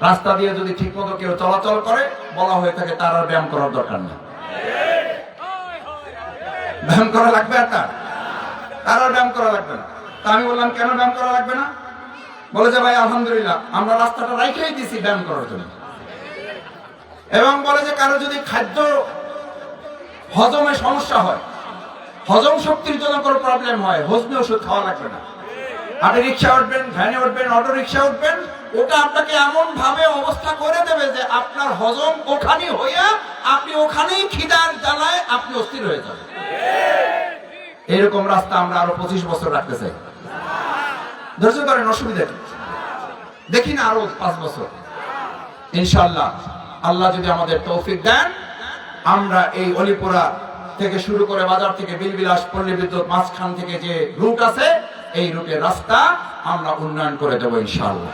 রাস্তা দিয়ে যদি ঠিক মতো কেউ চলাচল করে, বলা হয়ে থাকে তার আর ব্যায়াম করার দরকার নেই। ব্যায়াম করা লাগবে আর তার আর ব্যায়াম করা লাগবে না। তা আমি বললাম কেন ব্যায়াম করা লাগবে না? বলে যে ভাই আলহামদুলিল্লাহ আমরা রাস্তাটা রাইখেই দিছি ব্যায়াম করার জন্য। এবং বলে যে কারো যদি খাদ্য হজমে সমস্যা হয়, হজম শক্তির জন্য কোনো প্রবলেম হয়, হজমি ওষুধ খাওয়া লাগবে না। আপনি রিক্সা উঠবেন, ভ্যানে উঠবেন, অটো রিক্সা উঠবেন, ওটা আপনাকে এমন ভাবে অবস্থা করে দেবে যে আপনার হজম ওখানেই হইয়া আপনি ওখানেই খিদার জ্বালায় আপনি অস্থির হয়ে যাবেন। এরকম রাস্তা আমরা আরো 25 বছর রাখতে চাই। ধৈর্য ধরেন, অসুবিধা কি? দেখি না আরো 5 বছর ইনশাআল্লাহ। আল্লাহ যদি আমাদের তৌফিক দেন, আমরা এই অলিপুরা থেকে শুরু করে বাজার থেকে বিলবিলাস পল্লী বিদ্যুৎ মাঝখান থেকে যে রুট আছে, এই রুটের রাস্তা আমরা উন্নয়ন করে দেবো ইনশাআল্লাহ।